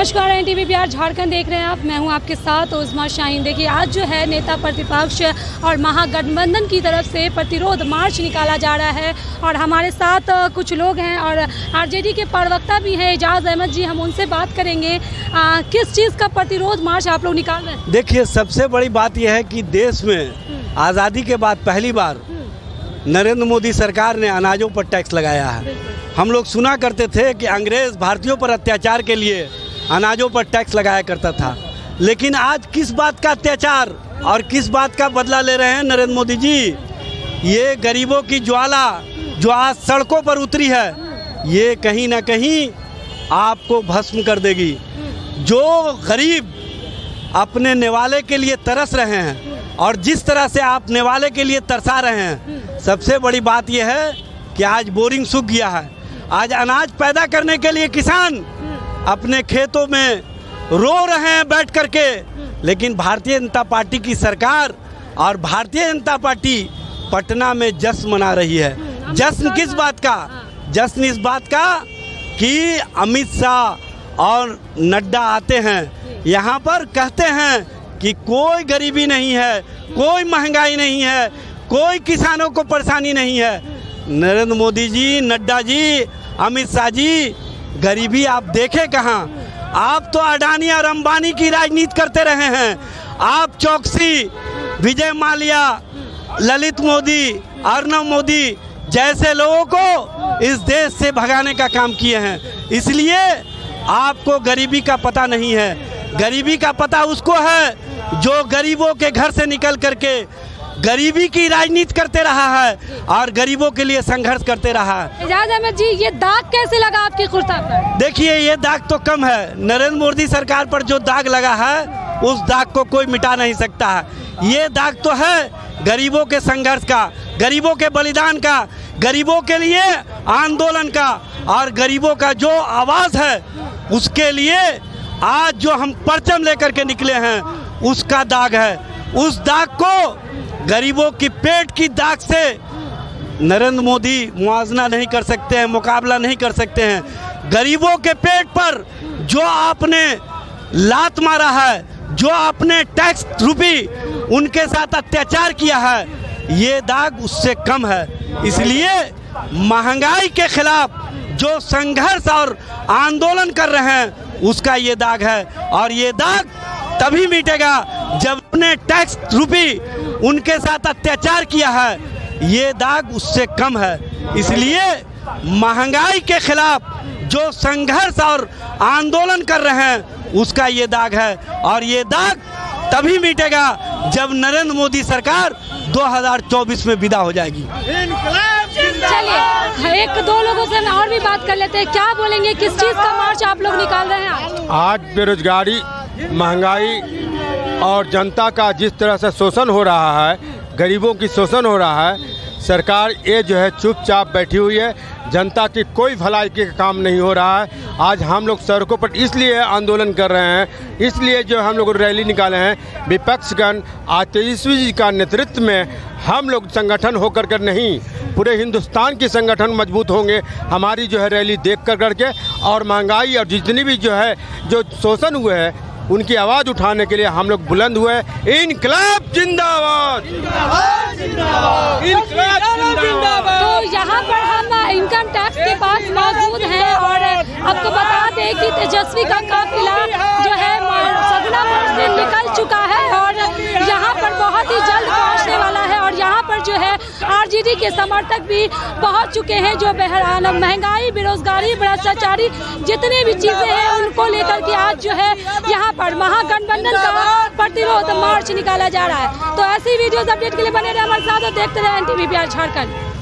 नमस्कार, एनटीवी बिहार झारखंड देख रहे हैं आप। मैं हूं आपके साथ उस्मा शाहीन। देखिए, आज जो है नेता प्रतिपक्ष और महागठबंधन की तरफ से प्रतिरोध मार्च निकाला जा रहा है और हमारे साथ कुछ लोग हैं और आरजेडी के प्रवक्ता भी हैं एजाज अहमद जी। हम उनसे बात करेंगे किस चीज़ का प्रतिरोध मार्च आप लोग निकाल रहे हैं। देखिए, सबसे बड़ी बात यह है कि देश में आज़ादी के बाद पहली बार नरेंद्र मोदी सरकार ने अनाजों पर टैक्स लगाया है। हम लोग सुना करते थे कि अंग्रेज़ भारतीयों पर अत्याचार के लिए अनाजों पर टैक्स लगाया करता था, लेकिन आज किस बात का अत्याचार और किस बात का बदला ले रहे हैं नरेंद्र मोदी जी। ये गरीबों की ज्वाला जो आज सड़कों पर उतरी है, ये कहीं ना कहीं आपको भस्म कर देगी। जो गरीब अपने निवाले के लिए तरस रहे हैं और जिस तरह से आप निवाले के लिए तरसा रहे हैं, सबसे बड़ी बात यह है कि आज बोरिंग सूख गया है। आज अनाज पैदा करने के लिए किसान अपने खेतों में रो रहे हैं बैठ करके, लेकिन भारतीय जनता पार्टी की सरकार और भारतीय जनता पार्टी पटना में जश्न मना रही है। जश्न किस बात का? जश्न इस बात का कि अमित शाह और नड्डा आते हैं यहाँ पर, कहते हैं कि कोई गरीबी नहीं है, कोई महंगाई नहीं है, कोई किसानों को परेशानी नहीं है। नरेंद्र मोदी जी, नड्डा जी, अमित शाह जी, गरीबी आप देखे कहाँ? आप तो अडानी और अंबानी की राजनीति करते रहे हैं। आप चौकसी, विजय माल्या, ललित मोदी, अर्नब मोदी जैसे लोगों को इस देश से भगाने का काम किए हैं। इसलिए आपको गरीबी का पता नहीं है। गरीबी का पता उसको है जो गरीबों के घर से निकल करके गरीबी की राजनीति करते रहा है और गरीबों के लिए संघर्ष करते रहा है। एजाज अहमद जी, ये दाग कैसे लगा आपकी कुर्ता पर? देखिए, ये दाग तो कम है। नरेंद्र मोदी सरकार पर जो दाग लगा है उस दाग को कोई मिटा नहीं सकता है। ये दाग तो है गरीबों के संघर्ष का, गरीबों के बलिदान का, गरीबों के लिए आंदोलन का और गरीबों का जो आवाज़ है उसके लिए आज जो हम परचम लेकर के निकले हैं उसका दाग है। उस दाग को, गरीबों की पेट की दाग से नरेंद्र मोदी मुआवजा नहीं कर सकते हैं, मुकाबला नहीं कर सकते हैं। गरीबों के पेट पर जो आपने लात मारा है, जो आपने टैक्स रूपी उनके साथ अत्याचार किया है, ये दाग उससे कम है। इसलिए महंगाई के खिलाफ जो संघर्ष और आंदोलन कर रहे हैं उसका ये दाग है और ये दाग तभी मिटेगा जब अपने टैक्स रूपी उनके साथ अत्याचार किया है। ये दाग उससे कम है। इसलिए महंगाई के खिलाफ जो संघर्ष और आंदोलन कर रहे हैं उसका ये दाग है और ये दाग तभी मिटेगा जब नरेंद्र मोदी सरकार 2024 में विदा हो जाएगी। चलिए, एक दो लोगों से और भी बात कर लेते हैं। क्या बोलेंगे, किस चीज़ का मार्च आप लोग निकाल रहे हैं? आज बेरोजगारी, महंगाई और जनता का जिस तरह से शोषण हो रहा है, गरीबों की शोषण हो रहा है, सरकार ये जो है चुपचाप बैठी हुई है। जनता की कोई भलाई के काम नहीं हो रहा है। आज हम लोग सड़कों पर इसलिए आंदोलन कर रहे हैं, इसलिए जो हम लोग रैली निकाले हैं। विपक्षगण आज तेजस्वी जी का नेतृत्व में हम लोग संगठन होकर कर नहीं, पूरे हिंदुस्तान की संगठन मजबूत होंगे हमारी जो है रैली देख कर करके। और महंगाई और जितनी भी जो है जो शोषण हुए हैं उनकी आवाज़ उठाने के लिए हम लोग बुलंद हुए। इनकलाब जिंदाबाद, इनकलाब जिंदाबाद। तो यहाँ पर हम इनकम टैक्स के पास मौजूद हैं और आपको बता दें कि तेजस्वी का काफिला जो है सगुनापुर से निकल चुका है और यहाँ पर बहुत ही जल्द पहुँचने वाला है। और यहाँ पर जो है आरजेडी के समर्थक भी पहुँच चुके हैं। जो महंगाई, बेरोजगारी, भ्रष्टाचारी जितनी भी चीज़ें हैं उनको लेकर के आज जो है यहाँ पर महागठबंधन का प्रतिरोध मार्च निकाला जा रहा है। तो ऐसी वीडियोस अपडेट के लिए बने रहे हमारे साथ और देखते रहे एनटीवी बिहार झारखंड।